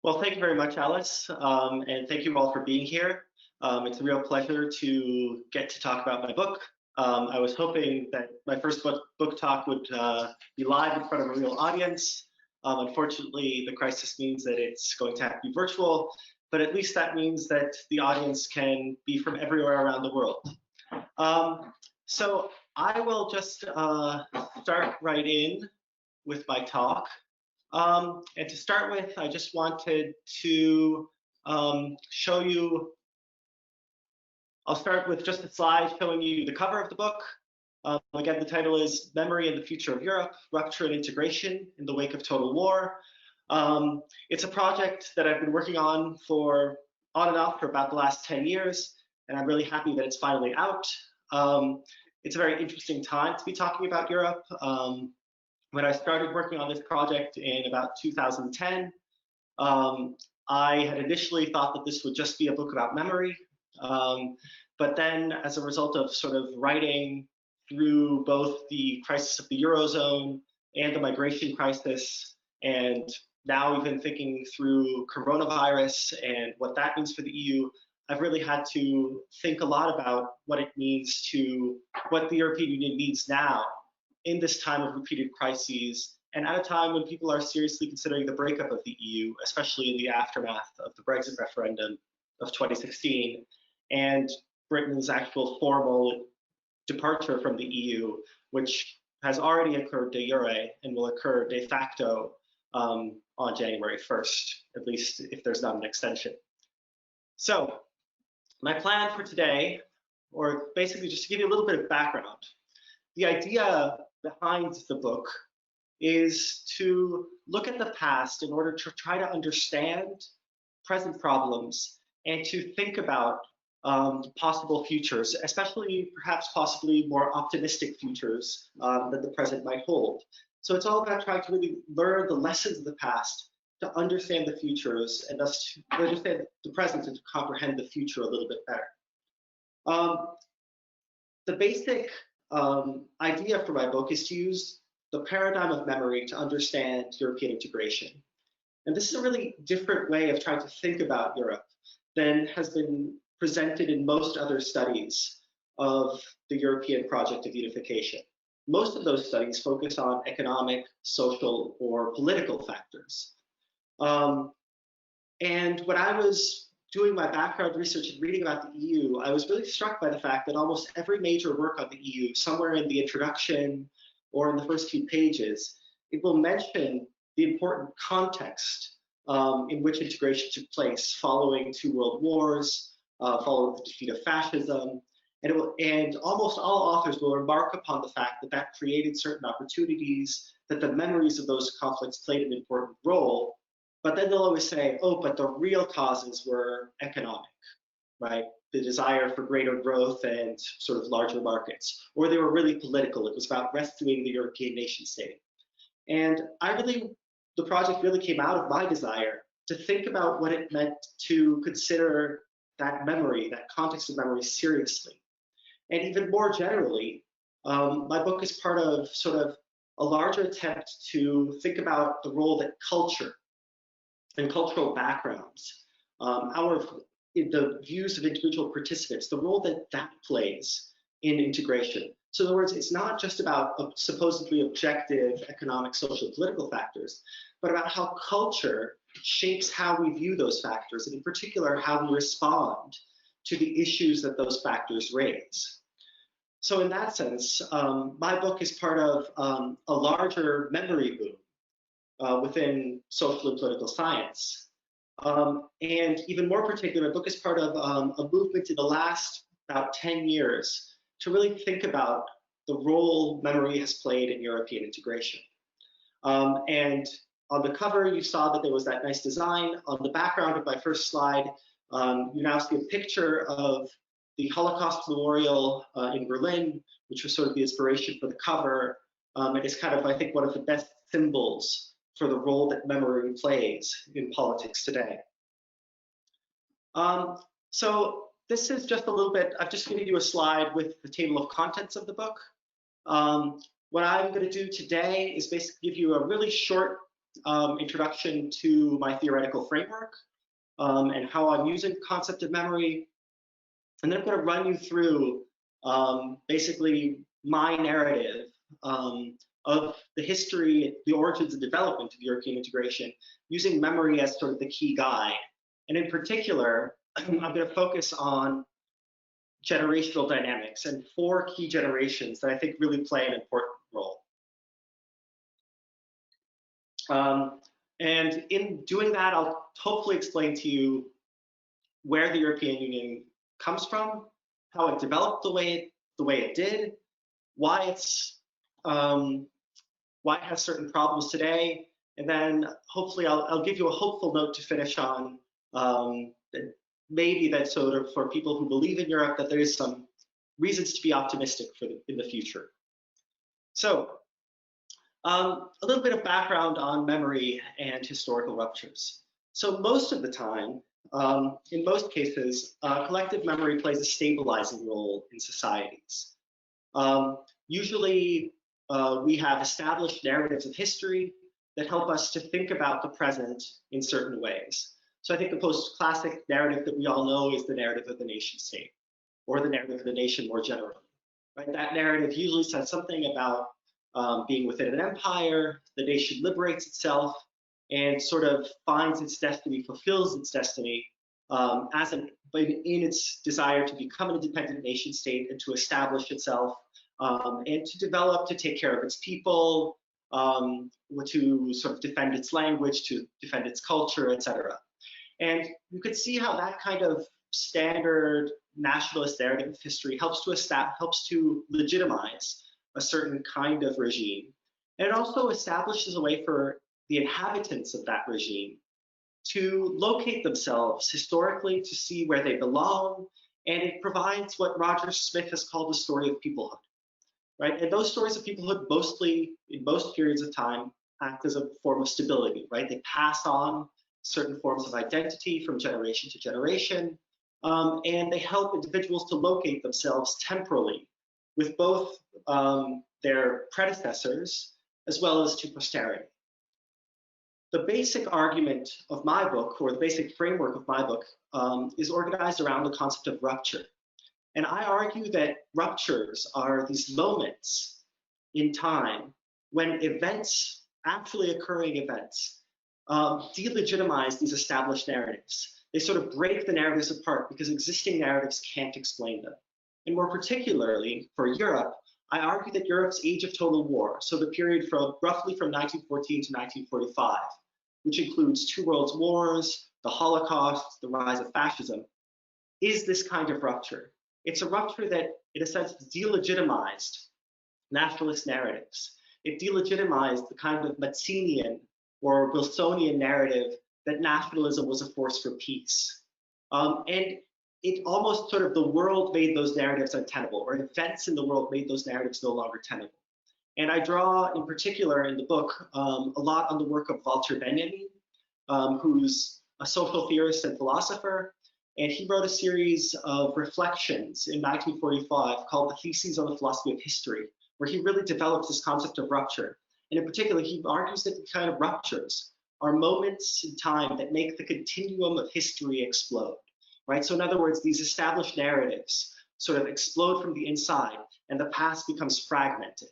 Well, thank you very much, Alice, and thank you all for being here. It's a real pleasure to get to talk about my book. I was hoping that my first book talk would be live in front of a real audience. Unfortunately, the crisis means that it's going to have to be virtual, but at least that means that the audience can be from everywhere around the world. So I will just start right in with my talk. And to start with, I just wanted to show you, I'll start with just a slide showing you the cover of the book. Again, the title is Memory and the Future of Europe, Rupture and Integration in the Wake of Total War. It's a project that I've been working on and off for about the last 10 years, and I'm really happy that it's finally out. It's a very interesting time to be talking about Europe. When I started working on this project in about 2010, I had initially thought that this would just be a book about memory. But then as a result of sort of writing through both the crisis of the Eurozone and the migration crisis, and now even thinking through coronavirus and what that means for the EU, I've really had to think a lot about what it means what the European Union needs now in this time of repeated crises, and at a time when people are seriously considering the breakup of the EU, especially in the aftermath of the Brexit referendum of 2016, and Britain's actual formal departure from the EU, which has already occurred de jure and will occur de facto on January 1st, at least if there's not an extension. So my plan for today, or basically just to give you a little bit of background, the idea behind the book is to look at the past in order to try to understand present problems and to think about possible futures, especially perhaps possibly more optimistic futures that the present might hold. So it's all about trying to really learn the lessons of the past to understand the futures and thus to understand the present and to comprehend the future a little bit better. The basic idea for my book is to use the paradigm of memory to understand European integration. And this is a really different way of trying to think about Europe than has been presented in most other studies of the European project of unification. Most of those studies focus on economic, social, or political factors. And when I was doing my background research and reading about the EU, I was really struck by the fact that almost every major work on the EU, somewhere in the introduction or in the first few pages, it will mention the important context in which integration took place following 2 world wars, following the defeat of fascism, and almost all authors will remark upon the fact that that created certain opportunities, that the memories of those conflicts played an important role. But then they'll always say, oh, but the real causes were economic, right? The desire for greater growth and sort of larger markets. Or they were really political. It was about rescuing the European nation state. And the project really came out of my desire to think about what it meant to consider that memory, that context of memory seriously. And even more generally, my book is part of sort of a larger attempt to think about the role that culture and cultural backgrounds, the views of individual participants, the role that that plays in integration. So in other words, it's not just about supposedly objective economic, social, political factors, but about how culture shapes how we view those factors, and in particular, how we respond to the issues that those factors raise. So in that sense, my book is part of a larger memory boom within social and political science. And even more particular, my book is part of a movement in the last about 10 years to really think about the role memory has played in European integration. And on the cover, you saw that there was that nice design. On the background of my first slide, you now see a picture of the Holocaust Memorial in Berlin, which was sort of the inspiration for the cover. It is kind of, I think, one of the best symbols for the role that memory plays in politics today. So this is just a little bit, I've just given you a slide with the table of contents of the book. What I'm going to do today is basically give you a really short introduction to my theoretical framework and how I'm using the concept of memory. And then I'm going to run you through basically my narrative of the history, the origins and development of European integration, using memory as sort of the key guide. And in particular, I'm going to focus on generational dynamics and 4 key generations that I think really play an important role. And in doing that, I'll hopefully explain to you where the European Union comes from, how it developed the way it did, why it has certain problems today, and then hopefully I'll give you a hopeful note to finish on. Maybe that sort of for people who believe in Europe that there is some reasons to be optimistic in the future. So a little bit of background on memory and historical ruptures. So most of the time, in most cases, collective memory plays a stabilizing role in societies. Usually, we have established narratives of history that help us to think about the present in certain ways. So I think the most classic narrative that we all know is the narrative of the nation state, or the narrative of the nation more generally. Right? That narrative usually says something about being within an empire, the nation liberates itself, and sort of finds its destiny, fulfills its destiny in its desire to become an independent nation state and to establish itself and to develop, to take care of its people, to sort of defend its language, to defend its culture, etc. And you could see how that kind of standard nationalist narrative of history helps to legitimize a certain kind of regime. And it also establishes a way for the inhabitants of that regime to locate themselves historically, to see where they belong, and it provides what Roger Smith has called the story of peoplehood, right? And those stories of peoplehood mostly, in most periods of time, act as a form of stability, right? They pass on certain forms of identity from generation to generation, and they help individuals to locate themselves temporally with both their predecessors as well as to posterity. The basic argument of my book, or the basic framework of my book, is organized around the concept of rupture. And I argue that ruptures are these moments in time when events, actually occurring events, delegitimize these established narratives. They sort of break the narratives apart because existing narratives can't explain them. And more particularly for Europe, I argue that Europe's age of total war, so the period from roughly from 1914 to 1945, which includes 2 world wars, the Holocaust, the rise of fascism, is this kind of rupture. It's a rupture that, in a sense, delegitimized nationalist narratives. It delegitimized the kind of Mazzinian or Wilsonian narrative that nationalism was a force for peace. And it almost sort of, the world made those narratives untenable, or events in the world made those narratives no longer tenable. And I draw, in particular in the book, a lot on the work of Walter Benjamin, who's a social theorist and philosopher. And he wrote a series of reflections in 1945 called The Theses on the Philosophy of History, where he really develops this concept of rupture. And in particular, he argues that the kind of ruptures are moments in time that make the continuum of history explode, right? So in other words, these established narratives sort of explode from the inside and the past becomes fragmented.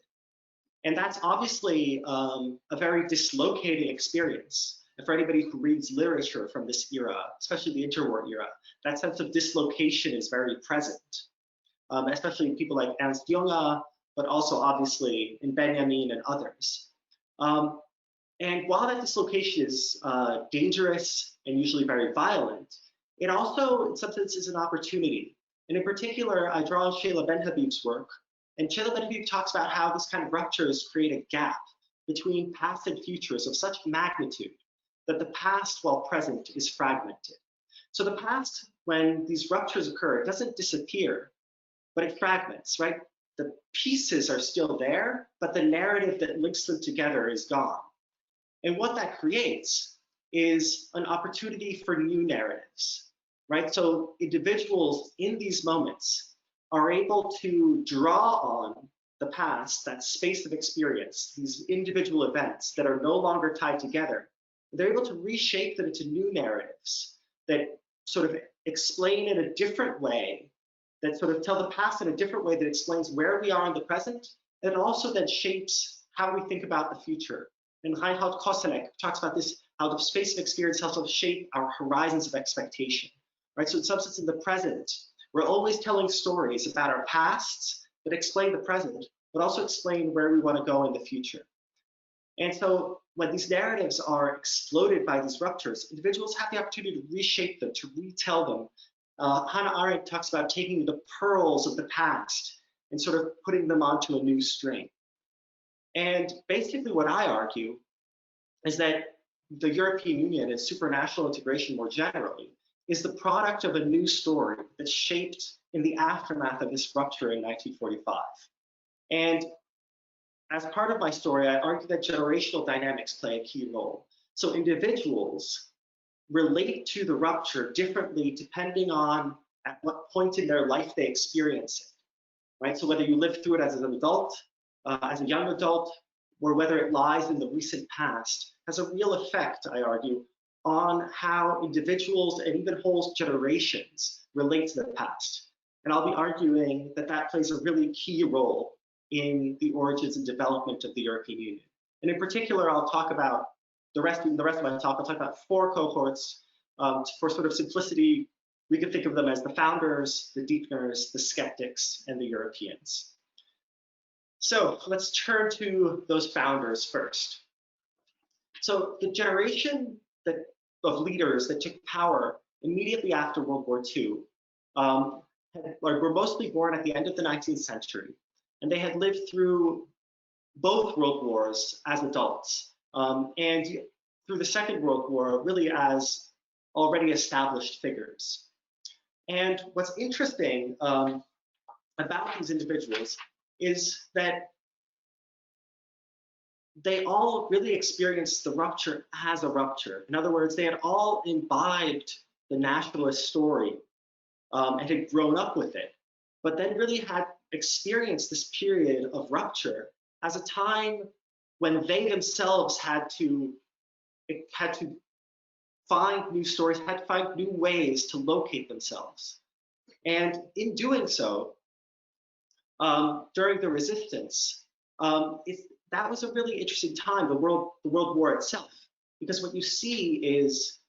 And that's obviously a very dislocating experience. And for anybody who reads literature from this era, especially the interwar era, that sense of dislocation is very present, especially people like Ernst Junger, but also obviously in Benjamin and others. And while that dislocation is dangerous and usually very violent, it also, in some sense, is an opportunity. And in particular, I draw on Sheila Ben-Habib's work. And Sheila Ben-Habib talks about how this kind of ruptures create a gap between past and futures of such magnitude that the past, while present, is fragmented. So the past, when these ruptures occur, it doesn't disappear, but it fragments, right? The pieces are still there, but the narrative that links them together is gone. And what that creates is an opportunity for new narratives, right? So individuals in these moments are able to draw on the past, that space of experience, these individual events that are no longer tied together, they're able to reshape them into new narratives that sort of explain in a different way, that sort of tell the past in a different way that explains where we are in the present, and also then shapes how we think about the future. And Reinhard Koselleck talks about this, how the space of experience helps us shape our horizons of expectation, right? So in some sense, in the present, we're always telling stories about our pasts that explain the present, but also explain where we want to go in the future. And so when these narratives are exploded by these ruptures, individuals have the opportunity to reshape them, to retell them. Hannah Arendt talks about taking the pearls of the past and sort of putting them onto a new string. And basically what I argue is that the European Union and supranational integration more generally is the product of a new story that's shaped in the aftermath of this rupture in 1945. And as part of my story, I argue that generational dynamics play a key role. So individuals relate to the rupture differently depending on at what point in their life they experience it, right? So whether you live through it as an adult, as a young adult, or whether it lies in the recent past, has a real effect, I argue, on how individuals and even whole generations relate to the past. And I'll be arguing that that plays a really key role in the origins and development of the European Union. And in particular, I'll talk about the rest of my talk, I'll talk about 4 cohorts. For sort of simplicity, we can think of them as the founders, the deepeners, the skeptics, and the Europeans. So let's turn to those founders first. So the generation of leaders that took power immediately after World War II were mostly born at the end of the 19th century, and they had lived through both world wars as adults, and through the Second World War really as already established figures. And what's interesting about these individuals is that they all really experienced the rupture as a rupture. In other words, they had all imbibed the nationalist story and had grown up with it, but then really had experienced this period of rupture as a time when they themselves had to find new stories, had to find new ways to locate themselves. And in doing so, during the resistance, that was a really interesting time, the World War itself, because what you see is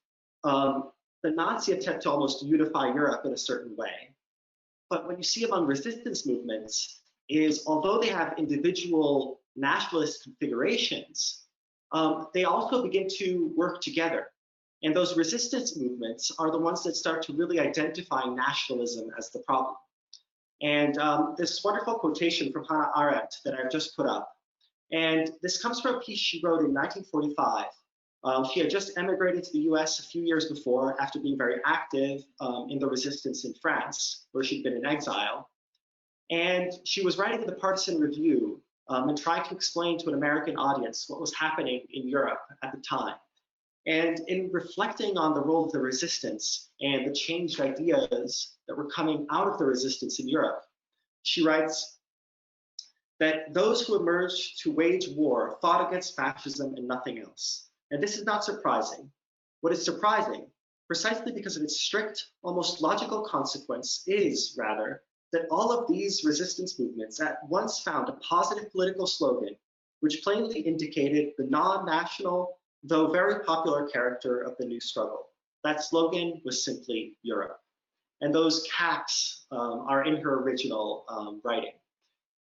the Nazi attempt to almost unify Europe in a certain way. But what you see among resistance movements is, although they have individual nationalist configurations, they also begin to work together. And those resistance movements are the ones that start to really identify nationalism as the problem. And this wonderful quotation from Hannah Arendt that I've just put up, and this comes from a piece she wrote in 1945. She had just emigrated to the US a few years before after being very active in the resistance in France, where she'd been in exile. And she was writing in the Partisan Review and trying to explain to an American audience what was happening in Europe at the time. And in reflecting on the role of the resistance and the changed ideas that were coming out of the resistance in Europe, she writes that those who emerged to wage war fought against fascism and nothing else. And this is not surprising. What is surprising, precisely because of its strict, almost logical consequence, is rather that all of these resistance movements at once found a positive political slogan which plainly indicated the non-national, though very popular character of the new struggle. That slogan was simply Europe. And those caps are in her original writing.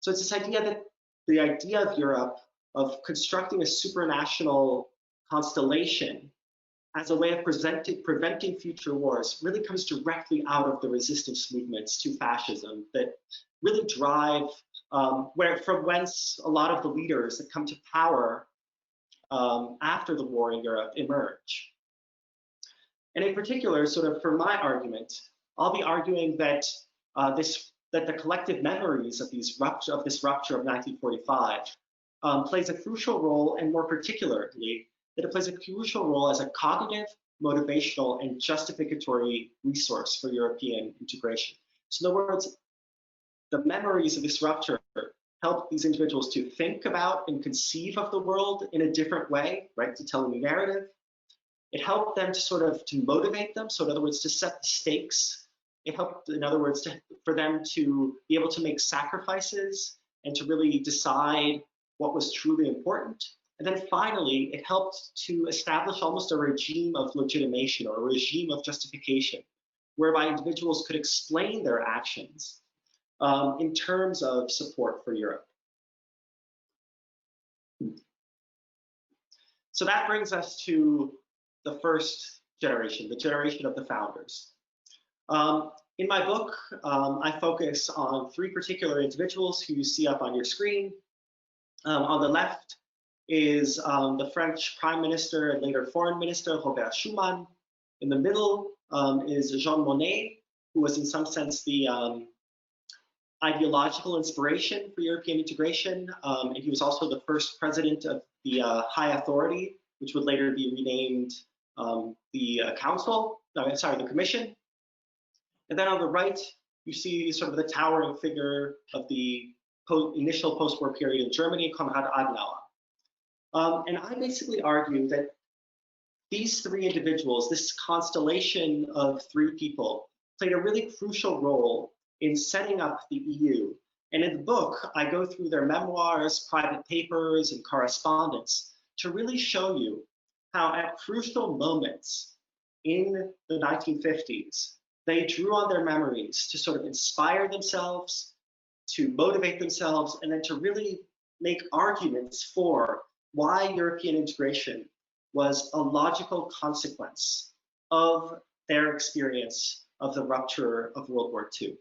So it's this idea that the idea of Europe, of constructing a supranational constellation as a way of preventing future wars, really comes directly out of the resistance movements to fascism that really drive from whence a lot of the leaders that come to power after the war in Europe emerge. And in particular, sort of for my argument, I'll be arguing that that the collective memories of this rupture of 1945 plays a crucial role, and more particularly, that it plays a crucial role as a cognitive, motivational, and justificatory resource for European integration. So in other words, the memories of this rupture helped these individuals to think about and conceive of the world in a different way, right, to tell a new narrative. It helped them to motivate them, so in other words, to set the stakes. It helped, in other words, for them to be able to make sacrifices and to really decide what was truly important. And then finally, it helped to establish almost a regime of legitimation or a regime of justification, whereby individuals could explain their actions in terms of support for Europe. So that brings us to the first generation, the generation of the founders. In my book, I focus on three particular individuals who you see up on your screen. On the left is the French Prime Minister and later Foreign Minister, Robert Schuman. In the middle is Jean Monnet, who was in some sense the ideological inspiration for European integration. And he was also the first president of the High Authority, which would later be renamed the Commission. And then on the right, you see sort of the towering figure of the initial post-war period in Germany, Konrad Adenauer. And I basically argue that these three individuals, this constellation of three people, played a really crucial role in setting up the EU. And in the book, I go through their memoirs, private papers, and correspondence to really show you how at crucial moments in the 1950s, they drew on their memories to sort of inspire themselves, to motivate themselves, and then to really make arguments for why European integration was a logical consequence of their experience of the rupture of World War II.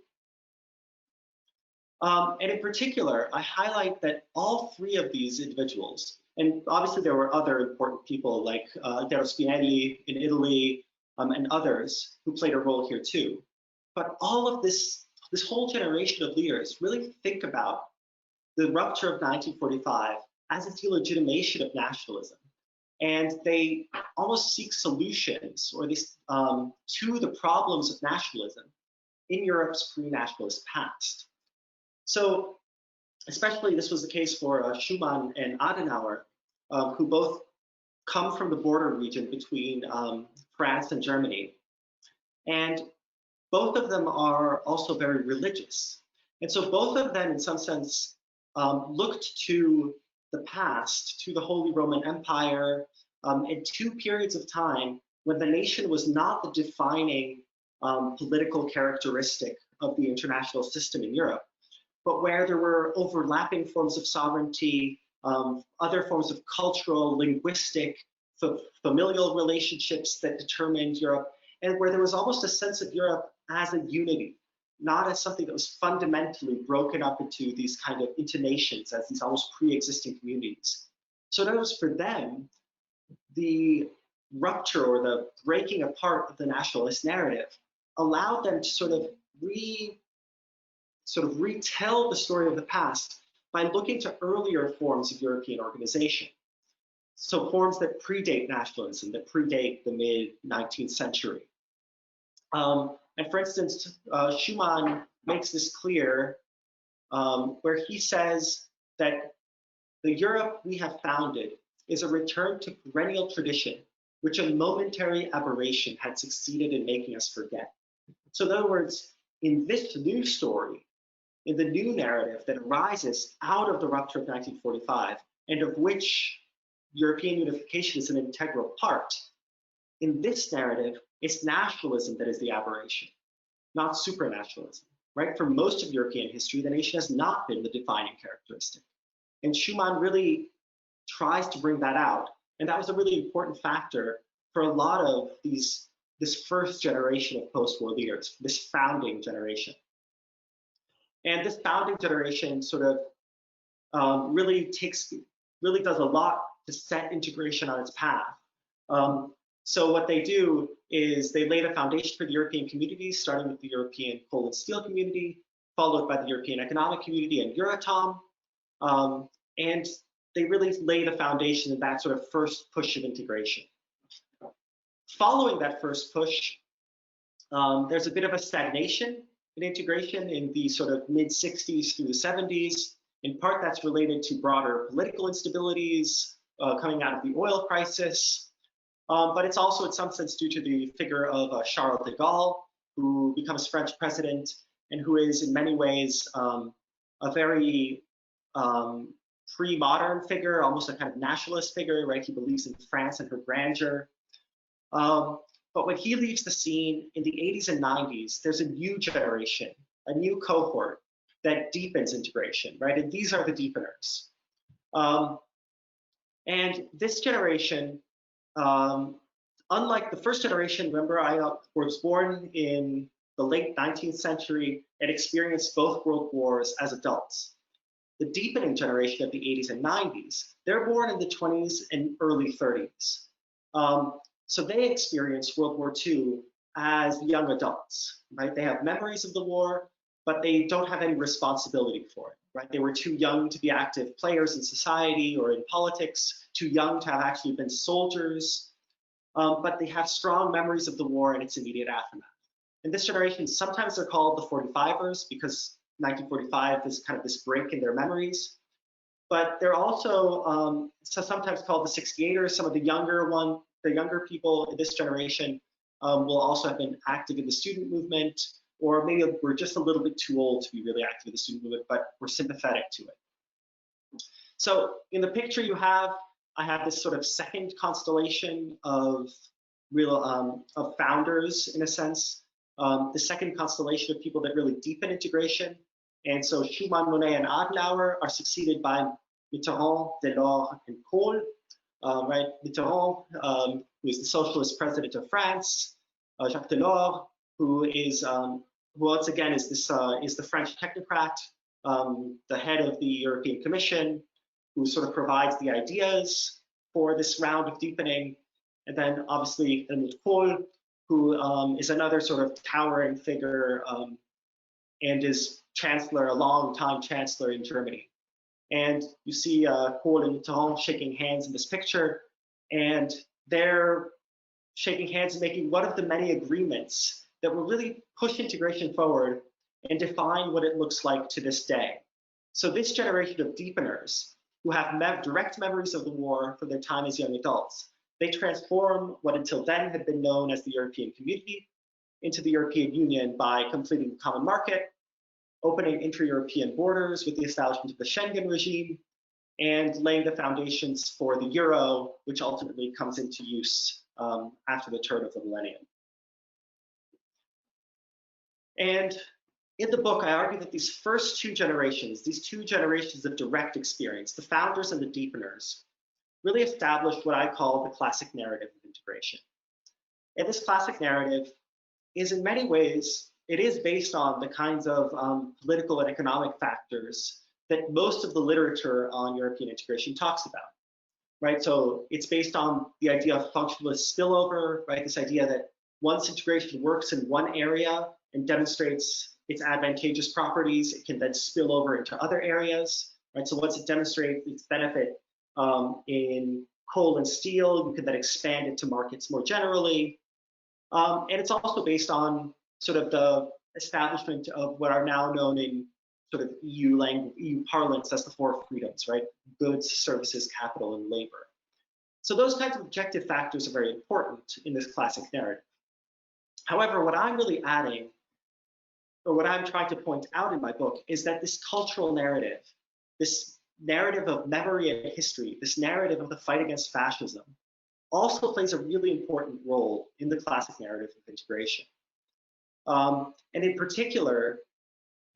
And in particular, I highlight that all three of these individuals, and obviously there were other important people like Altero Spinelli in Italy and others who played a role here too. But all of this whole generation of leaders really think about the rupture of 1945 as a delegitimation of nationalism. And they almost seek solutions or this, to the problems of nationalism in Europe's pre-nationalist past. So especially this was the case for Schuman and Adenauer, who both come from the border region between France and Germany. And both of them are also very religious. And so both of them, in some sense, looked to the past, to the Holy Roman Empire, in two periods of time when the nation was not the defining political characteristic of the international system in Europe, but where there were overlapping forms of sovereignty, other forms of cultural, linguistic, familial relationships that determined Europe, and where there was almost a sense of Europe as a unity, not as something that was fundamentally broken up into these kind of into nations, as these almost pre-existing communities. So in other words, for them, the rupture or the breaking apart of the nationalist narrative allowed them to sort of retell the story of the past by looking to earlier forms of European organization. So forms that predate nationalism, that predate the mid-19th century. And for instance, Schuman makes this clear where he says that the Europe we have founded is a return to perennial tradition, which a momentary aberration had succeeded in making us forget. So in other words, in this new story, in the new narrative that arises out of the rupture of 1945, and of which European unification is an integral part, in this narrative, it's nationalism that is the aberration, not supranationalism, right? For most of European history, the nation has not been the defining characteristic. And Schuman really tries to bring that out. And that was a really important factor for a lot of this first generation of post-war leaders, this founding generation. And this founding generation sort of really does a lot to set integration on its path. So what they do is they lay the foundation for the European communities, starting with the European Coal and Steel Community, followed by the European Economic Community and Euratom. And they really lay the foundation in that sort of first push of integration. Following that first push, there's a bit of a stagnation in integration in the sort of mid-60s through the 70s. In part, that's related to broader political instabilities coming out of the oil crisis, but it's also in some sense due to the figure of Charles de Gaulle, who becomes French president and who is in many ways a very pre-modern figure, almost a kind of nationalist figure, right? He believes in France and her grandeur. But when he leaves the scene in the 80s and 90s, there's a new generation, a new cohort that deepens integration, right? And these are the deepeners. And this generation, unlike the first generation, remember I was born in the late 19th century and experienced both world wars as adults. The deepening generation of the 80s and 90s, they're born in the 20s and early 30s. So they experienced World War II as young adults, right? They have memories of the war, but they don't have any responsibility for it, right? They were too young to be active players in society or in politics, too young to have actually been soldiers, but they have strong memories of the war and its immediate aftermath. And this generation, sometimes they're called the 45ers because 1945 is kind of this break in their memories, but they're also sometimes called the 68ers. Some of the younger people in this generation will also have been active in the student movement, or maybe we're just a little bit too old to be really active in the student movement, but we're sympathetic to it. So in the picture I have this sort of second constellation of of founders, in a sense. The second constellation of people that really deepen integration. And so Schuman, Monnet, and Adenauer are succeeded by Mitterrand, Delors, and Kohl. Right, Mitterrand, who is the socialist president of France, Jacques Delors, who once again is the French technocrat, the head of the European Commission, who sort of provides the ideas for this round of deepening, and then obviously Helmut Kohl, who is another sort of towering figure and is chancellor, a long-time chancellor in Germany. And you see Kohl and Mitterrand shaking hands in this picture, and they're shaking hands and making one of the many agreements that will really push integration forward and define what it looks like to this day. So this generation of deepeners who have direct memories of the war from their time as young adults, they transform what until then had been known as the European Community into the European Union by completing the common market, opening inter-European borders with the establishment of the Schengen regime, and laying the foundations for the euro, which ultimately comes into use after the turn of the millennium. And in the book, I argue that these first two generations of direct experience, the founders and the deepeners, really established what I call the classic narrative of integration. And this classic narrative is in many ways, it is based on the kinds of political and economic factors that most of the literature on European integration talks about, right? So it's based on the idea of functionalist spillover, right? This idea that once integration works in one area and demonstrates its advantageous properties, it can then spill over into other areas, right? So once it demonstrates its benefit in coal and steel, you can then expand it to markets more generally. And it's also based on sort of the establishment of what are now known in sort of EU parlance as the four freedoms, right? Goods, services, capital, and labor. So those kinds of objective factors are very important in this classic narrative. However, what I'm really adding, or what I'm trying to point out in my book, is that this cultural narrative, this narrative of memory and history, this narrative of the fight against fascism, also plays a really important role in the classic narrative of integration. And in particular,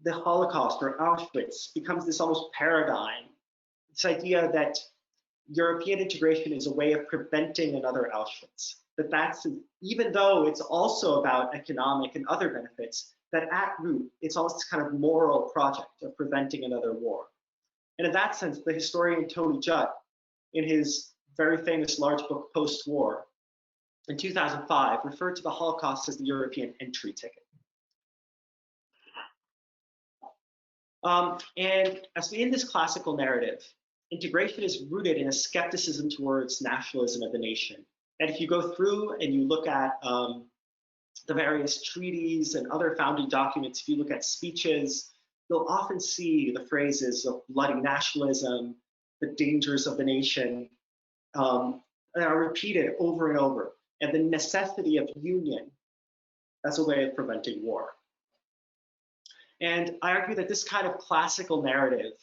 the Holocaust or Auschwitz becomes this almost paradigm, this idea that European integration is a way of preventing another Auschwitz. That's, even though it's also about economic and other benefits, that at root, it's almost this kind of moral project of preventing another war. And in that sense, the historian Tony Judd, in his very famous large book, Post-War, in 2005, referred to the Holocaust as the European entry ticket. And as in this classical narrative, integration is rooted in a skepticism towards nationalism of the nation. And if you go through and you look at the various treaties and other founding documents, if you look at speeches, you'll often see the phrases of bloody nationalism, the dangers of the nation, that are repeated over and over, and the necessity of union as a way of preventing war. And I argue that this kind of classical narrative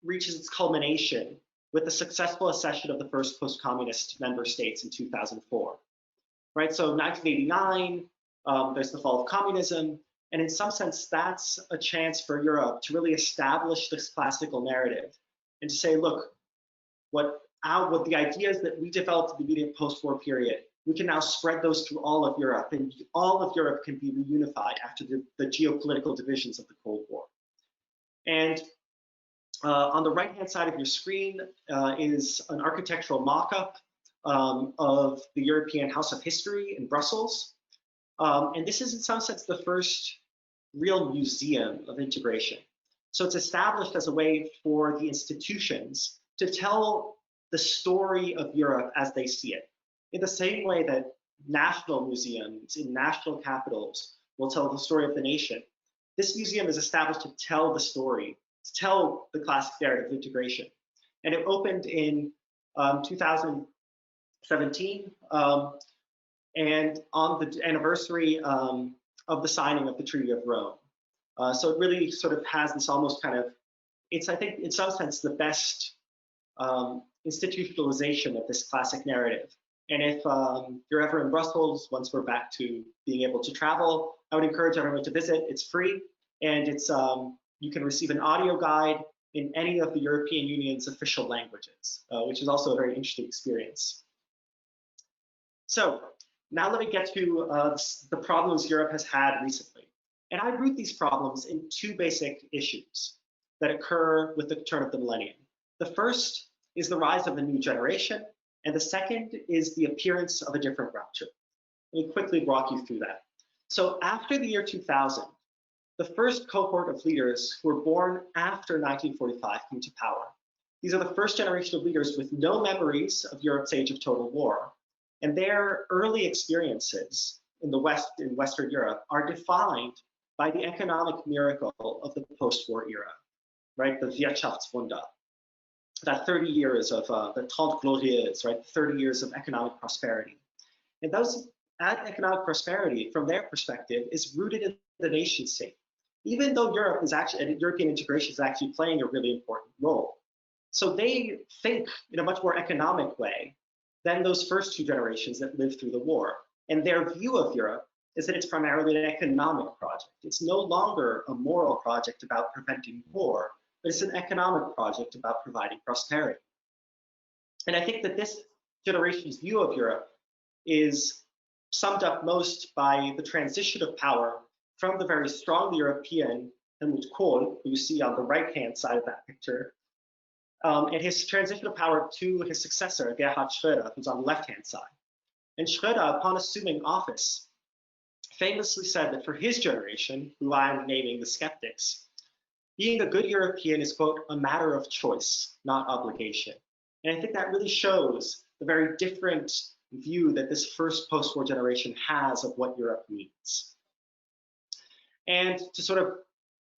reaches its culmination with the successful accession of the first post-communist member states in 2004. Right, so 1989, there's the fall of communism, and in some sense, that's a chance for Europe to really establish this classical narrative and to say, look, what the ideas that we developed in the immediate post-war period, we can now spread those through all of Europe, and all of Europe can be reunified after the geopolitical divisions of the Cold War. And on the right-hand side of your screen is an architectural mock-up of the European House of History in Brussels. And this is in some sense the first real museum of integration. So it's established as a way for the institutions to tell the story of Europe as they see it, in the same way that national museums in national capitals will tell the story of the nation. This museum is established to tell the story, to tell the classic narrative of integration. And it opened in 2017, and on the anniversary of the signing of the Treaty of Rome. So it really sort of has this almost kind of, it's, I think, in some sense, the best institutionalization of this classic narrative. And if you're ever in Brussels, once we're back to being able to travel, I would encourage everyone to visit. It's free, and it's you can receive an audio guide in any of the European Union's official languages, which is also a very interesting experience. So now let me get to the problems Europe has had recently. And I root these problems in two basic issues that occur with the turn of the millennium. The first is the rise of a new generation, and the second is the appearance of a different rupture. Let me quickly walk you through that. So after the year 2000, the first cohort of leaders who were born after 1945 came to power. These are the first generation of leaders with no memories of Europe's age of total war, and their early experiences in the West, in Western Europe, are defined by the economic miracle of the post-war era, right? The Wirtschaftswunder, that 30 years of the Trente Glorieuses, right? 30 years of economic prosperity. And that economic prosperity, from their perspective, is rooted in the nation state, even though Europe is actually, European integration is actually playing a really important role. So they think in a much more economic way than those first two generations that lived through the war. And their view of Europe is that it's primarily an economic project. It's no longer a moral project about preventing war, but it's an economic project about providing prosperity. And I think that this generation's view of Europe is summed up most by the transition of power from the very strongly European Helmut Kohl, who you see on the right-hand side of that picture, and his transition of power to his successor, Gerhard Schröder, who's on the left-hand side. And Schröder, upon assuming office, famously said that for his generation, who I'm naming the skeptics, being a good European is, quote, a matter of choice, not obligation. And I think that really shows the very different view that this first post-war generation has of what Europe needs. And to sort of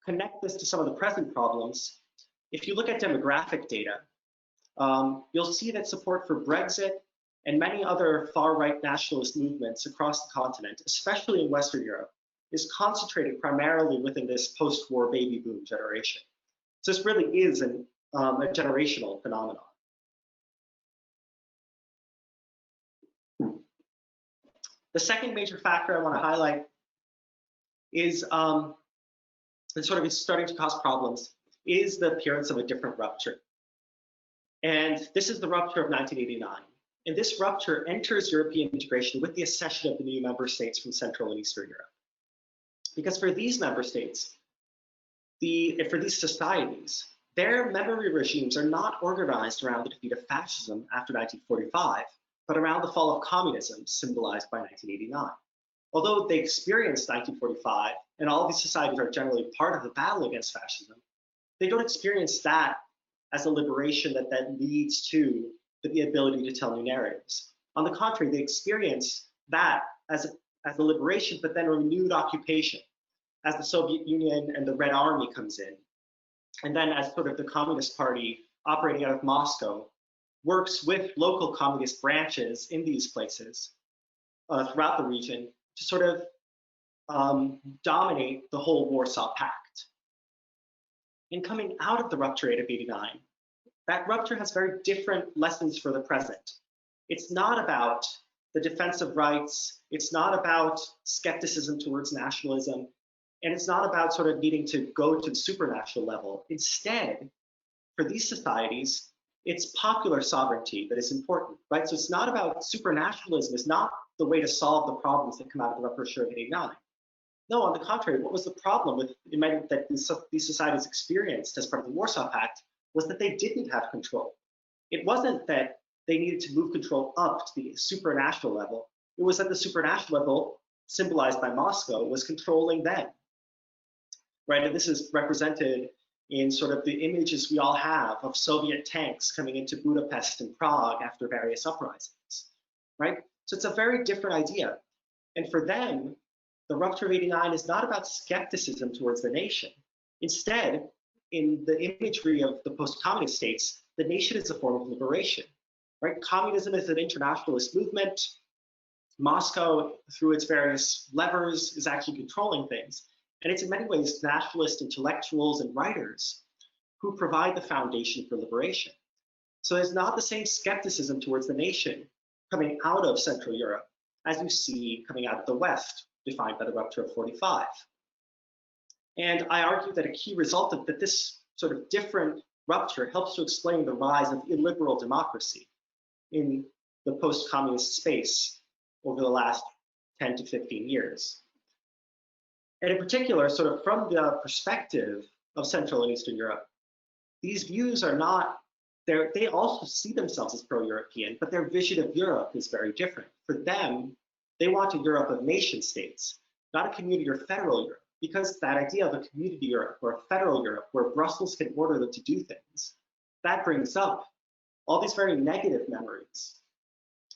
connect this to some of the present problems, if you look at demographic data, you'll see that support for Brexit and many other far-right nationalist movements across the continent, especially in Western Europe, is concentrated primarily within this post-war baby boom generation. So this really is a generational phenomenon. The second major factor I want to highlight is, and sort of is starting to cause problems, is the appearance of a different rupture. And this is the rupture of 1989. And this rupture enters European integration with the accession of the new member states from Central and Eastern Europe. Because for these member states, for these societies, their memory regimes are not organized around the defeat of fascism after 1945, but around the fall of communism, symbolized by 1989. Although they experienced 1945, and all of these societies are generally part of the battle against fascism, they don't experience that as a liberation that then leads to the ability to tell new narratives. On the contrary, they experience that as a liberation, but then a renewed occupation. as the Soviet Union and the Red Army comes in, and then as sort of the Communist Party operating out of Moscow works with local communist branches in these places throughout the region to sort of dominate the whole Warsaw Pact. In coming out of the rupture of 89, that rupture has very different lessons for the present. It's not about the defense of rights, it's not about skepticism towards nationalism, and it's not about sort of needing to go to the supranational level. Instead, for these societies, it's popular sovereignty that is important, right? So it's not about supranationalism, it's not the way to solve the problems that come out of the rupture of 89. No, on the contrary, what was the problem with that these societies experienced as part of the Warsaw Pact was that they didn't have control. It wasn't that they needed to move control up to the supranational level. It was that the supranational level, symbolized by Moscow, was controlling them, right? And this is represented in sort of the images we all have of Soviet tanks coming into Budapest and Prague after various uprisings, right? So it's a very different idea. And for them, the rupture of 89 is not about skepticism towards the nation. Instead, in the imagery of the post-communist states, the nation is a form of liberation, right? Communism is an internationalist movement. Moscow, through its various levers, is actually controlling things. And it's in many ways nationalist intellectuals and writers who provide the foundation for liberation. So there's not the same skepticism towards the nation coming out of Central Europe as you see coming out of the West, defined by the rupture of 45. And I argue that a key result of that this sort of different rupture helps to explain the rise of illiberal democracy in the post-communist space over the last 10 to 15 years. And in particular, sort of from the perspective of Central and Eastern Europe, these views are not, they also see themselves as pro-European, but their vision of Europe is very different. For them, they want a Europe of nation states, not a community or federal Europe, because that idea of a community Europe or a federal Europe where Brussels can order them to do things, that brings up all these very negative memories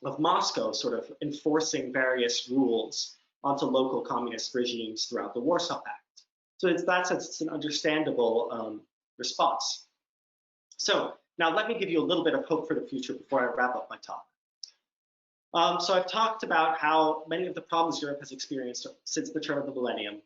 of Moscow sort of enforcing various rules onto local communist regimes throughout the Warsaw Pact. So in that sense, it's an understandable response. So now let me give you a little bit of hope for the future before I wrap up my talk. So I've talked about how many of the problems Europe has experienced since the turn of the millennium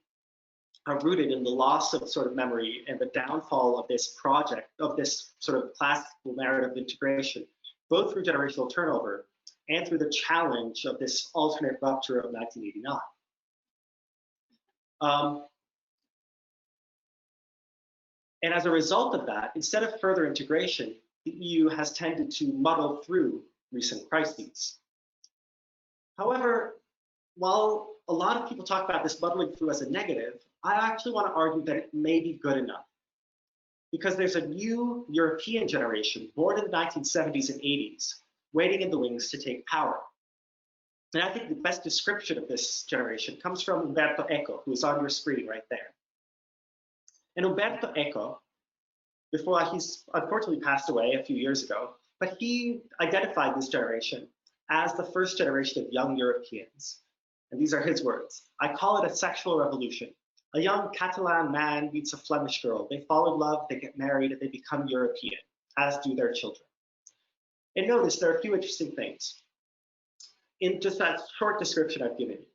are rooted in the loss of sort of memory and the downfall of this project, of this sort of classical narrative of integration, both through generational turnover and through the challenge of this alternate rupture of 1989. And as a result of that, instead of further integration, the EU has tended to muddle through recent crises. However, while a lot of people talk about this muddling through as a negative, I actually want to argue that it may be good enough. Because there's a new European generation born in the 1970s and 80s waiting in the wings to take power. And I think the best description of this generation comes from Umberto Eco, who is on your screen right there. And Umberto Eco, before he's unfortunately passed away a few years ago, but he identified this generation as the first generation of young Europeans. And these are his words. I call it a sexual revolution. A young Catalan man meets a Flemish girl. They fall in love, they get married, and they become European, as do their children. And notice there are a few interesting things in just that short description I've given you.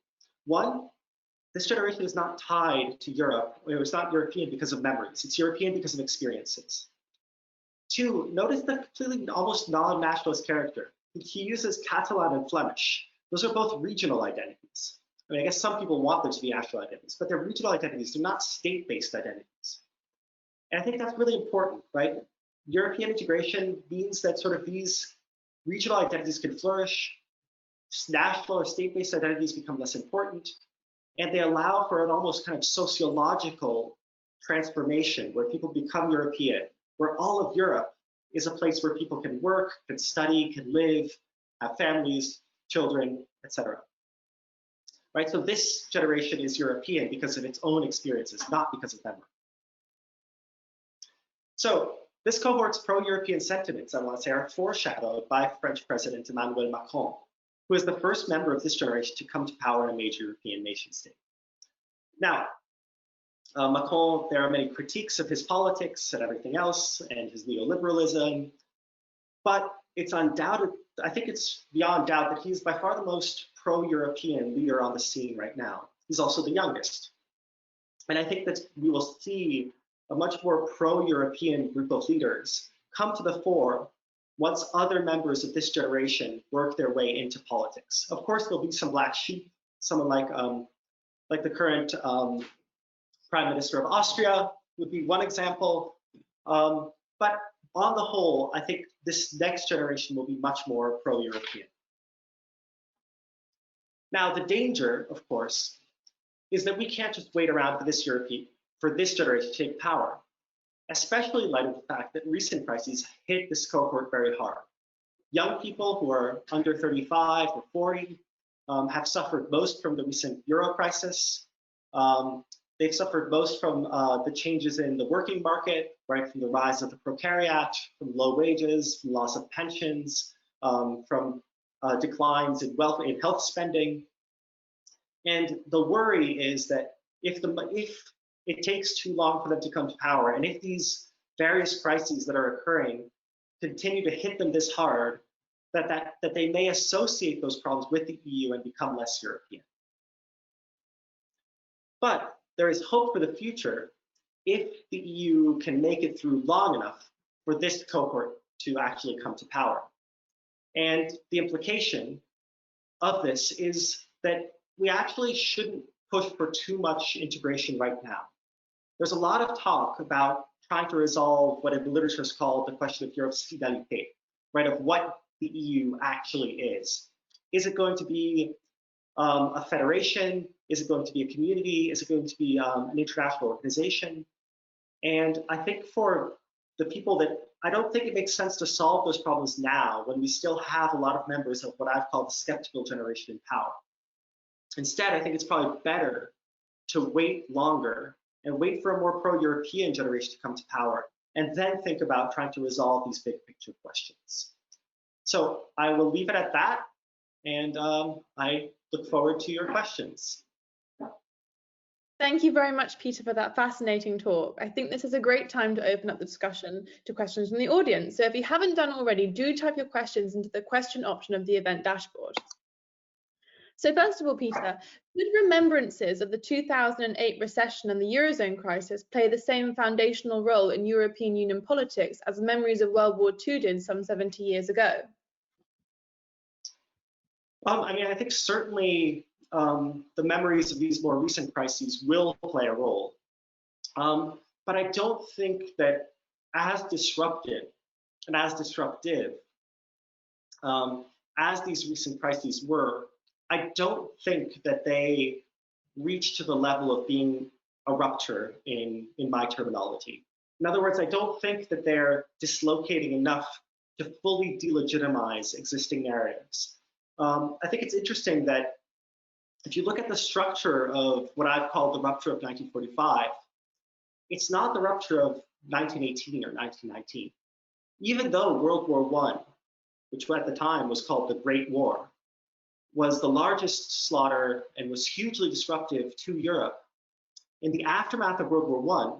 One, this generation is not tied to Europe. It's not European because of memories. It's European because of experiences. Two, notice the completely almost non-nationalist character. He uses Catalan and Flemish. Those are both regional identities. I mean, I guess some people want them to be national identities, but they're regional identities. They're not state-based identities. And I think that's really important, right? European integration means that sort of these regional identities can flourish, national or state-based identities become less important, and they allow for an almost kind of sociological transformation where people become European, where all of Europe is a place where people can work, can study, can live, have families, children, etc. Right? So this generation is European because of its own experiences, not because of memory. So this cohort's pro-European sentiments, I want to say, are foreshadowed by French President Emmanuel Macron, who is the first member of this generation to come to power in a major European nation state. Now, Macron, there are many critiques of his politics and everything else and his neoliberalism, but it's undoubted, I think it's beyond doubt that he's by far the most pro-European leader on the scene right now. He's also the youngest. And I think that we will see a much more pro-European group of leaders come to the fore once other members of this generation work their way into politics. Of course, there'll be some black sheep, someone like the current Prime Minister of Austria would be one example. But on the whole, I think this next generation will be much more pro-European. Now, the danger, of course, is that we can't just wait around for this generation to take power, especially in light of the fact that recent crises hit this cohort very hard. Young people who are under 35 or 40 have suffered most from the recent Euro crisis. They've suffered most from the changes in the working market, right, from the rise of the precariat, from low wages, from loss of pensions, from declines in health spending. And the worry is that if it takes too long for them to come to power, and if these various crises that are occurring continue to hit them this hard, that they may associate those problems with the EU and become less European. But there is hope for the future if the EU can make it through long enough for this cohort to actually come to power. And the implication of this is that we actually shouldn't push for too much integration right now. There's a lot of talk about trying to resolve what in the literature is called the question of Eurofidélité, right, of what the EU actually is. Is it going to be a federation? Is it going to be a community? Is it going to be an international organization? And I think for the people that, I don't think it makes sense to solve those problems now when we still have a lot of members of what I've called the skeptical generation in power. Instead, I think it's probably better to wait longer and wait for a more pro-European generation to come to power, and then think about trying to resolve these big picture questions. So I will leave it at that, and I look forward to your questions. Thank you very much, Peter, for that fascinating talk. I think this is a great time to open up the discussion to questions from the audience. So if you haven't done already, do type your questions into the question option of the event dashboard. So first of all, Peter, could remembrances of the 2008 recession and the Eurozone crisis play the same foundational role in European Union politics as memories of World War II did some 70 years ago? I mean, I think certainly the memories of these more recent crises will play a role. But I don't think that as disruptive as these recent crises were, I don't think that they reach to the level of being a rupture in my terminology. In other words, I don't think that they're dislocating enough to fully delegitimize existing narratives. I think it's interesting that if you look at the structure of what I've called the rupture of 1945, it's not the rupture of 1918 or 1919. Even though World War I, which at the time was called the Great War, was the largest slaughter and was hugely disruptive to Europe, in the aftermath of World War I,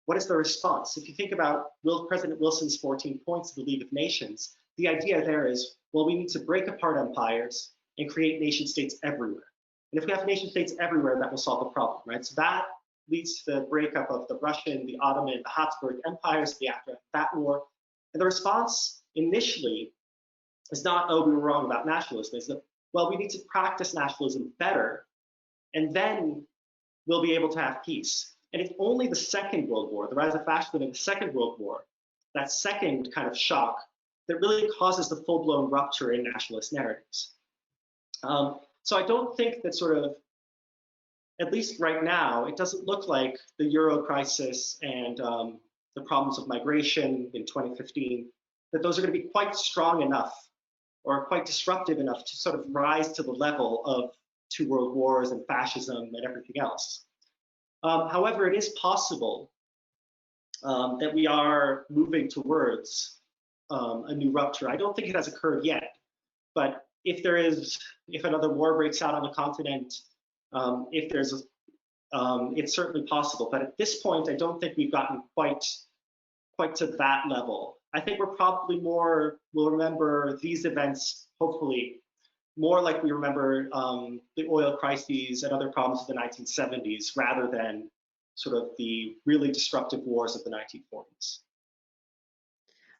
what is the response? If you think about President Wilson's 14 points of the League of Nations, the idea there is, well, we need to break apart empires and create nation states everywhere. And if we have nation states everywhere, that will solve the problem, right? So that leads to the breakup of the Russian, the Ottoman, the Habsburg empires, the aftermath of that war. And the response initially is not, oh, we were wrong about nationalism. It's that, well, we need to practice nationalism better, and then we'll be able to have peace. And it's only the Second World War, the rise of fascism in the Second World War, that second kind of shock, that really causes the full-blown rupture in nationalist narratives. So I don't think that sort of, at least right now, it doesn't look like the Euro crisis and the problems of migration in 2015, that those are going to be quite strong enough or quite disruptive enough to sort of rise to the level of two world wars and fascism and everything else. However, it is possible that we are moving towards a new rupture. I don't think it has occurred yet, but if another war breaks out on the continent, if there's it's certainly possible. But at this point, I don't think we've gotten quite to that level. I think we're probably will remember these events, hopefully, more like we remember the oil crises and other problems of the 1970s, rather than sort of the really disruptive wars of the 1940s.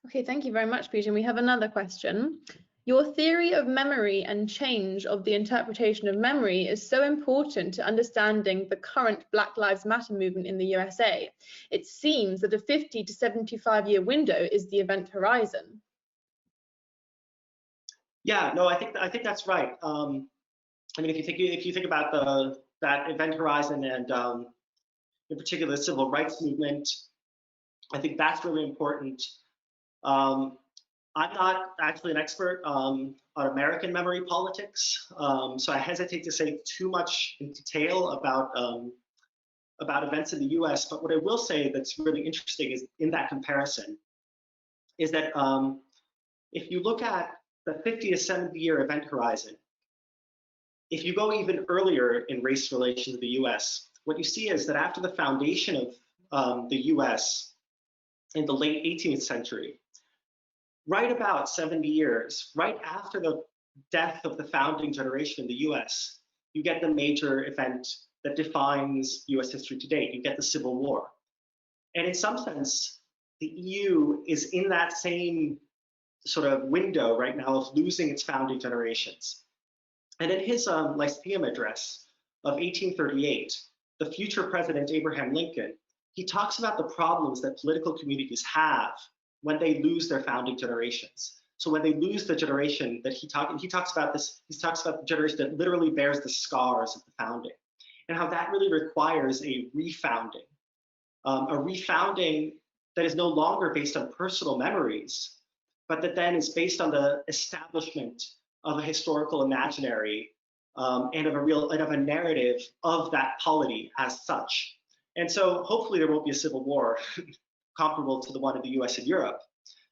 Okay, thank you very much, Peter. And we have another question. Your theory of memory and change of the interpretation of memory is so important to understanding the current Black Lives Matter movement in the USA. It seems that a 50 to 75-year window is the event horizon. Yeah, no, I think that's right. I mean, if you think about that event horizon and in particular the civil rights movement, I think that's really important. I'm not actually an expert on American memory politics, so I hesitate to say too much in detail about events in the US. But what I will say that's really interesting is in that comparison is that if you look at the 50 to 70-year event horizon, if you go even earlier in race relations in the US, what you see is that after the foundation of the US in the late 18th century, right about 70 years, right after the death of the founding generation in the US, you get the major event that defines US history to date. You get the Civil War. And in some sense, the EU is in that same sort of window right now of losing its founding generations. And in his Lyceum address of 1838, the future President Abraham Lincoln, he talks about the problems that political communities have when they lose their founding generations. So when they lose the generation that he talks about the generation that literally bears the scars of the founding, and how that really requires a refounding that is no longer based on personal memories, but that then is based on the establishment of a historical imaginary and of a narrative of that polity as such. And so hopefully there won't be a civil war comparable to the one in the US and Europe.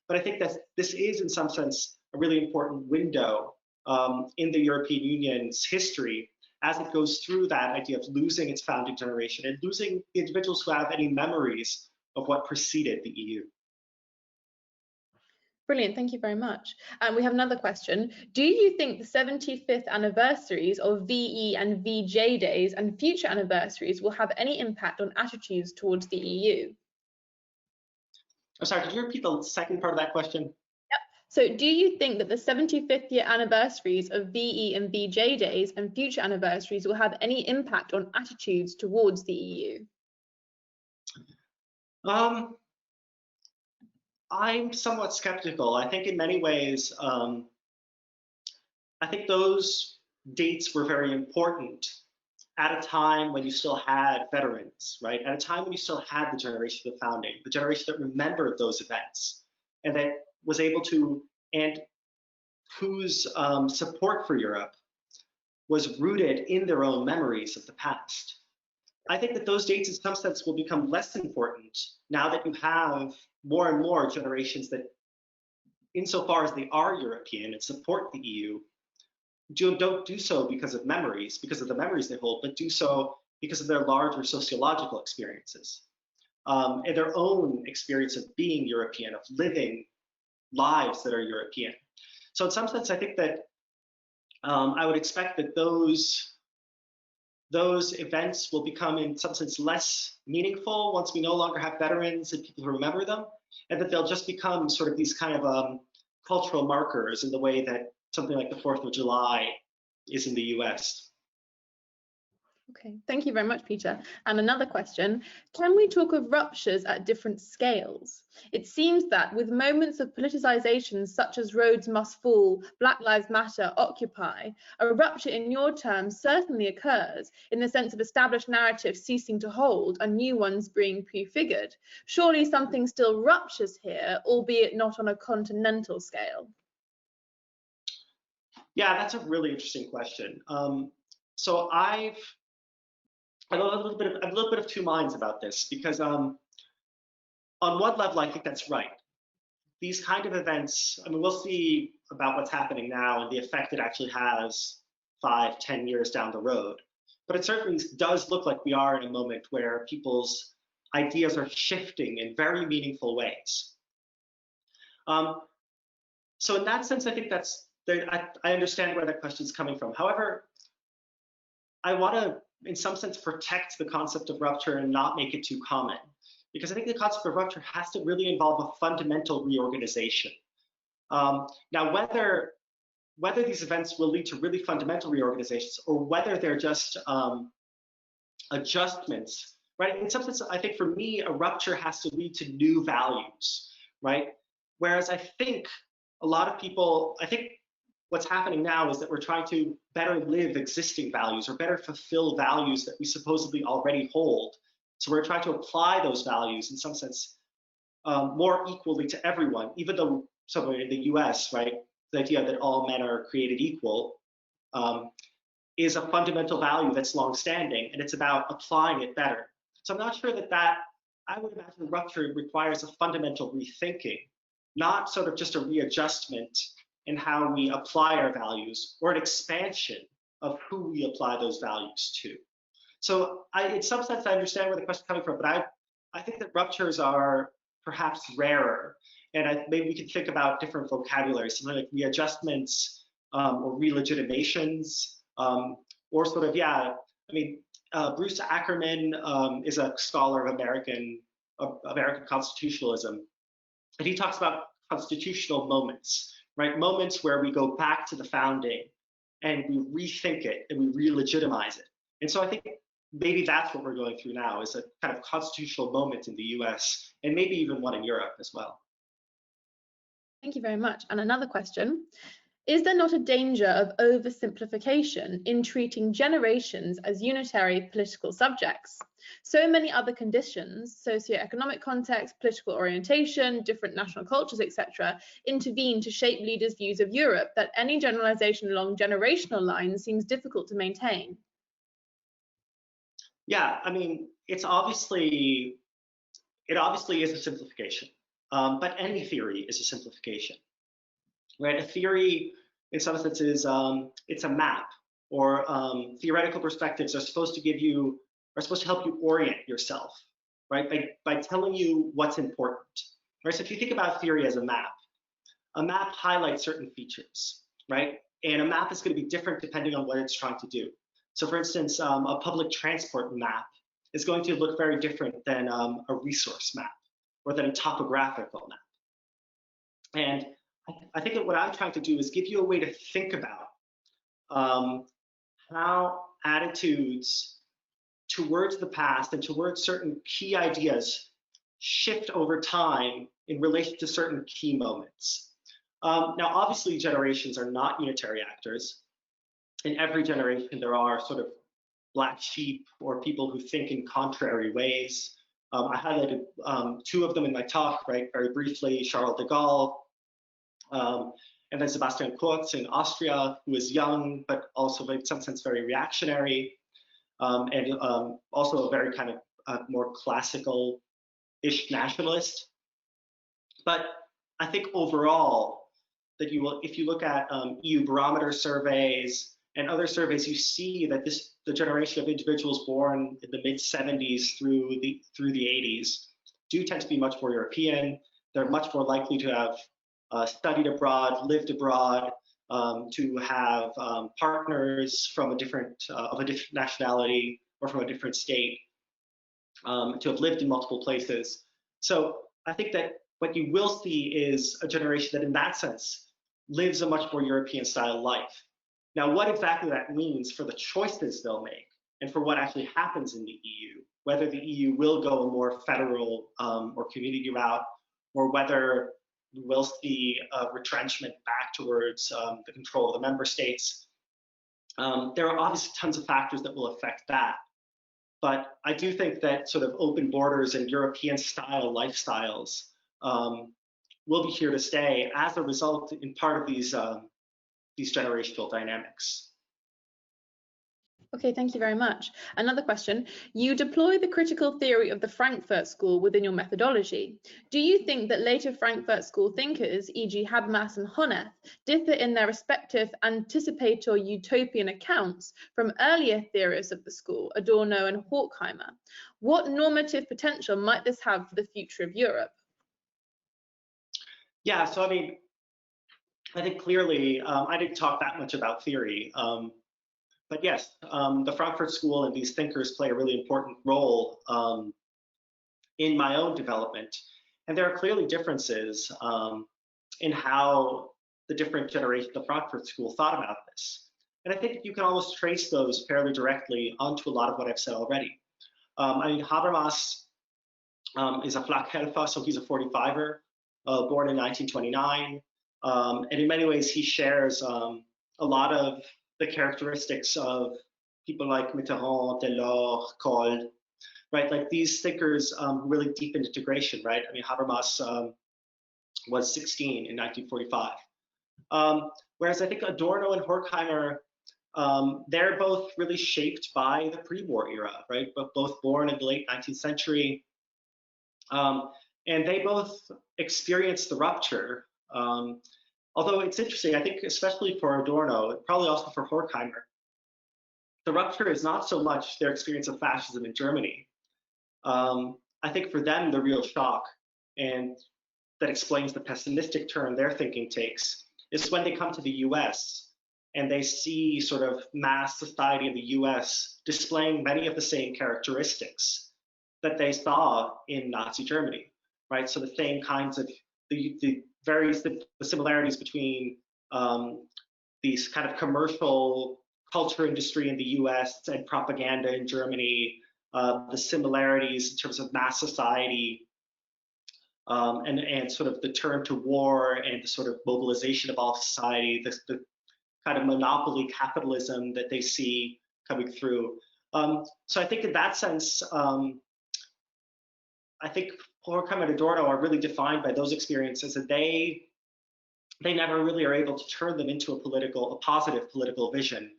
But I think that this is in some sense a really important window in the European Union's history as it goes through that idea of losing its founding generation and losing the individuals who have any memories of what preceded the EU. Brilliant, thank you very much. We have another question. Do you think the 75th anniversaries of VE and VJ days and future anniversaries will have any impact on attitudes towards the EU? I'm sorry, could you repeat the second part of that question? Yep. So do you think that the 75th year anniversaries of VE and VJ days and future anniversaries will have any impact on attitudes towards the EU? I'm somewhat skeptical. I think in many ways, I think those dates were very important at a time when you still had veterans, right? At a time when you still had the generation of founding, the generation that remembered those events and that was able to, and whose support for Europe was rooted in their own memories of the past. I think that those dates in some sense will become less important now that you have more and more generations that, insofar as they are European and support the EU, don't do so because of memories, because of the memories they hold, but do so because of their larger sociological experiences and their own experience of being European, of living lives that are European. So in some sense, I think that I would expect that those events will become in some sense less meaningful once we no longer have veterans and people who remember them, and that they'll just become sort of these kind of cultural markers in the way that something like the 4th of July is in the US. Okay, thank you very much, Peter. And another question, can we talk of ruptures at different scales? It seems that with moments of politicization such as Roads Must Fall, Black Lives Matter, Occupy, a rupture in your terms certainly occurs in the sense of established narratives ceasing to hold and new ones being prefigured. Surely something still ruptures here, albeit not on a continental scale. Yeah, that's a really interesting question. So I'm a little bit of two minds about this, because on one level, I think that's right. These kind of events, I mean, we'll see about what's happening now and the effect it actually has 5, 10 years down the road. but it certainly does look like we are in a moment where people's ideas are shifting in very meaningful ways. So in that sense, I think I understand where that question is coming from. However, I want to, in some sense, protect the concept of rupture and not make it too common, because I think the concept of rupture has to really involve a fundamental reorganization. Now, whether these events will lead to really fundamental reorganizations or whether they're just adjustments, right? In some sense, I think for me, a rupture has to lead to new values, right? Whereas I think a lot of people, I think what's happening now is that we're trying to better live existing values or better fulfill values that we supposedly already hold. So we're trying to apply those values in some sense more equally to everyone, even though somewhere in the US, right, the idea that all men are created equal is a fundamental value that's longstanding, and it's about applying it better. So I'm not sure that I would imagine rupture requires a fundamental rethinking, not sort of just a readjustment in how we apply our values or an expansion of who we apply those values to. So in some sense, I understand where the question is coming from, but I think that ruptures are perhaps rarer. And maybe we can think about different vocabulary, something like readjustments or relegitimations, or sort of, yeah, I mean, Bruce Ackerman is a scholar of American constitutionalism, and he talks about constitutional moments, right? Moments where we go back to the founding and we rethink it and we re-legitimize it. And so I think maybe that's what we're going through now, is a kind of constitutional moment in the US and maybe even one in Europe as well. Thank you very much. And another question. Is there not a danger of oversimplification in treating generations as unitary political subjects? So many other conditions, socioeconomic context, political orientation, different national cultures, etc., intervene to shape leaders' views of Europe that any generalization along generational lines seems difficult to maintain. Yeah, I mean, it obviously is a simplification, but any theory is a simplification, right? A theory, in some senses, it's a map, or theoretical perspectives are supposed to help you orient yourself, right? By telling you what's important, right? So if you think about theory as a map highlights certain features, right? And a map is going to be different depending on what it's trying to do. So for instance, a public transport map is going to look very different than a resource map or than a topographical map. And I think that what I'm trying to do is give you a way to think about how attitudes towards the past and towards certain key ideas shift over time in relation to certain key moments. Now, obviously, generations are not unitary actors. In every generation, there are sort of black sheep or people who think in contrary ways. I highlighted two of them in my talk, right, very briefly, Charles de Gaulle, and then Sebastian Kurz in Austria, who is young, but also in some sense very reactionary, and also a very kind of more classical-ish nationalist. But I think overall, that if you look at EU barometer surveys and other surveys, you see that the generation of individuals born in the mid-70s through the 80s do tend to be much more European. They're much more likely to have studied abroad, lived abroad, to have partners from of a different nationality or from a different state, to have lived in multiple places. So I think that what you will see is a generation that in that sense lives a much more European style life. Now, what exactly that means for the choices they'll make and for what actually happens in the EU, whether the EU will go a more federal or community route, or whether we'll see a retrenchment back towards the control of the member states. There are obviously tons of factors that will affect that. But I do think that sort of open borders and European style lifestyles will be here to stay as a result, in part, of these generational dynamics. Okay, thank you very much. Another question. You deploy the critical theory of the Frankfurt School within your methodology. Do you think that later Frankfurt School thinkers, e.g. Habermas and Honneth, differ in their respective anticipator utopian accounts from earlier theorists of the school, Adorno and Horkheimer? What normative potential might this have for the future of Europe? Yeah, so I mean, I think clearly, I didn't talk that much about theory. But yes, the Frankfurt School and these thinkers play a really important role in my own development. And there are clearly differences in how the different generations of the Frankfurt School thought about this. And I think you can almost trace those fairly directly onto a lot of what I've said already. I mean, Habermas is a Flakhelfer, so he's a 45er, born in 1929. And in many ways, he shares a lot of the characteristics of people like Mitterrand, Delors, Kohl, right? Like these thinkers really deepened integration, right? I mean, Habermas was 16 in 1945. Whereas I think Adorno and Horkheimer, they're both really shaped by the pre-war era, right? But both born in the late 19th century. And they both experienced the rupture. Although it's interesting, I think especially for Adorno, probably also for Horkheimer, the rupture is not so much their experience of fascism in Germany. I think for them, the real shock, and that explains the pessimistic turn their thinking takes, is when they come to the US and they see sort of mass society in the US displaying many of the same characteristics that they saw in Nazi Germany, right? So the same kinds of the similarities between these kind of commercial culture industry in the US and propaganda in Germany, the similarities in terms of mass society, and sort of the turn to war and the sort of mobilization of all society, the kind of monopoly capitalism that they see coming through. So I think in that sense, I think Horkheimer and Adorno are really defined by those experiences, and they never really are able to turn them into a positive political vision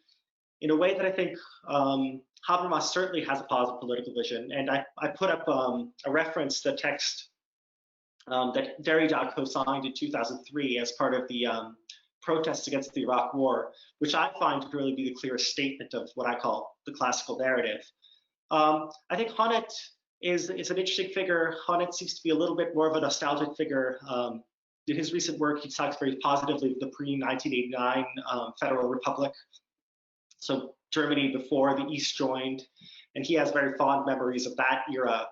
in a way that I think Habermas certainly has a positive political vision. And I put up a reference to the text that Derrida co-signed in 2003 as part of the protests against the Iraq War, which I find to really be the clearest statement of what I call the classical narrative. I think Honneth is an interesting figure. Honneth seems to be a little bit more of a nostalgic figure. In his recent work, he talks very positively of the pre-1989 Federal Republic. So Germany before the East joined, and he has very fond memories of that era.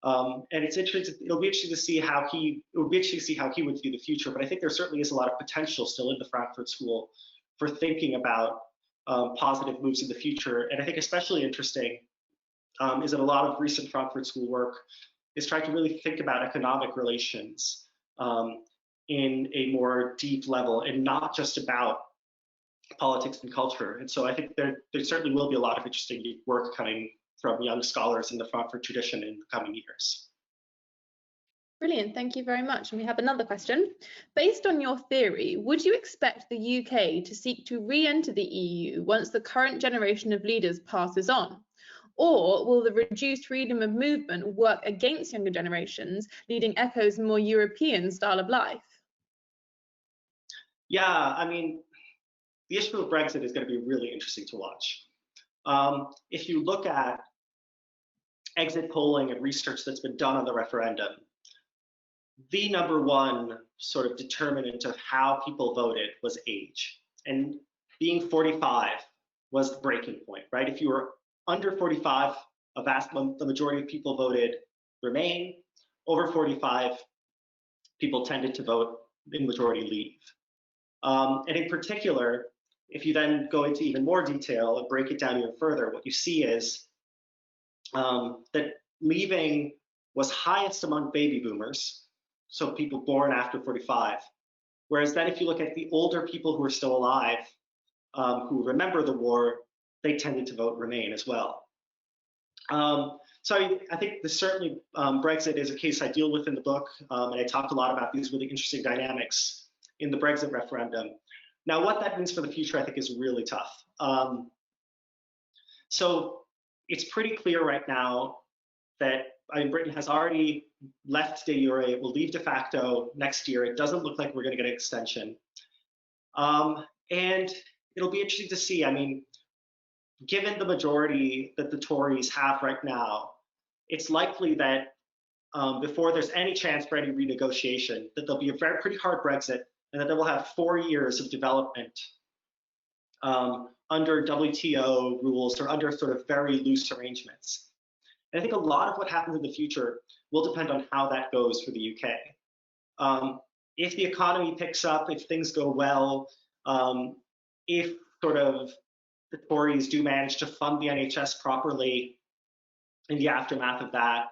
And it's interesting. It'll be interesting to see how he would view the future. But I think there certainly is a lot of potential still in the Frankfurt School for thinking about positive moves in the future. And I think especially interesting is that a lot of recent Frankfurt School work is trying to really think about economic relations in a more deep level and not just about politics and culture. And so I think there certainly will be a lot of interesting work coming from young scholars in the Frankfurt tradition in the coming years. Brilliant, thank you very much. And we have another question. Based on your theory, would you expect the UK to seek to re-enter the EU once the current generation of leaders passes on? Or will the reduced freedom of movement work against younger generations, leading echoes more European style of life? Yeah, I mean, the issue of Brexit is going to be really interesting to watch. If you look at exit polling and research that's been done on the referendum, the number one sort of determinant of how people voted was age. And being 45 was the breaking point, right? If you were under 45, the majority of people voted Remain. Over 45, people tended to vote in majority Leave. And in particular, if you then go into even more detail and break it down even further, what you see is that leaving was highest among baby boomers, so people born after 45. Whereas then if you look at the older people who are still alive, who remember the war, they tended to vote Remain as well. So I think this certainly, Brexit is a case I deal with in the book, and I talked a lot about these really interesting dynamics in the Brexit referendum. Now, what that means for the future, I think, is really tough. So it's pretty clear right now that Britain has already left de jure, it will leave de facto next year. It doesn't look like we're going to get an extension. And it'll be interesting to see. I mean, given the majority that the Tories have right now, it's likely that before there's any chance for any renegotiation, that there'll be a pretty hard Brexit, and that they will have 4 years of development under WTO rules or under sort of very loose arrangements. And I think a lot of what happens in the future will depend on how that goes for the UK. If the economy picks up, if things go well, if sort of the Tories do manage to fund the NHS properly in the aftermath of that,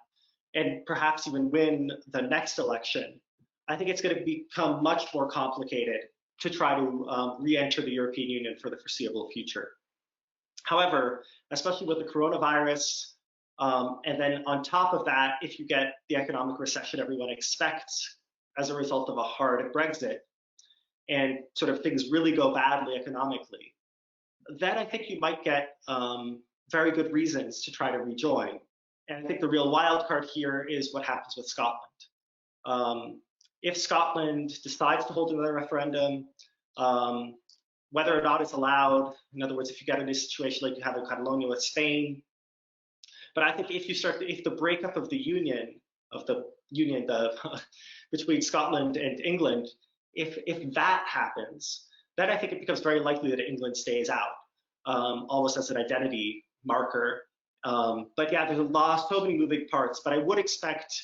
and perhaps even win the next election, I think it's going to become much more complicated to try to re-enter the European Union for the foreseeable future. However, especially with the coronavirus, and then on top of that, if you get the economic recession everyone expects as a result of a hard Brexit, and sort of things really go badly economically, then I think you might get very good reasons to try to rejoin. And I think the real wild card here is what happens with Scotland. If Scotland decides to hold another referendum, whether or not it's allowed, in other words, if you get in a situation like you have in Catalonia with Spain, but I think if the breakup of the union, between Scotland and England, if that happens, then I think it becomes very likely that England stays out, almost as an identity marker. But yeah, there's so many moving parts, but I would expect,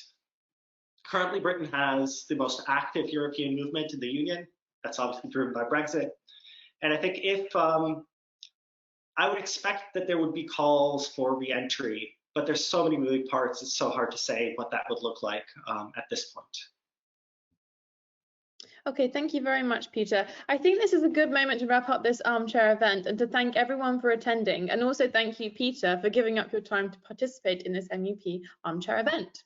currently Britain has the most active European movement in the Union. That's obviously driven by Brexit. And I think I would expect that there would be calls for re-entry, but there's so many moving parts, it's so hard to say what that would look like at this point. Okay, thank you very much, Peter. I think this is a good moment to wrap up this armchair event and to thank everyone for attending, and also thank you, Peter, for giving up your time to participate in this MUP Armchair event.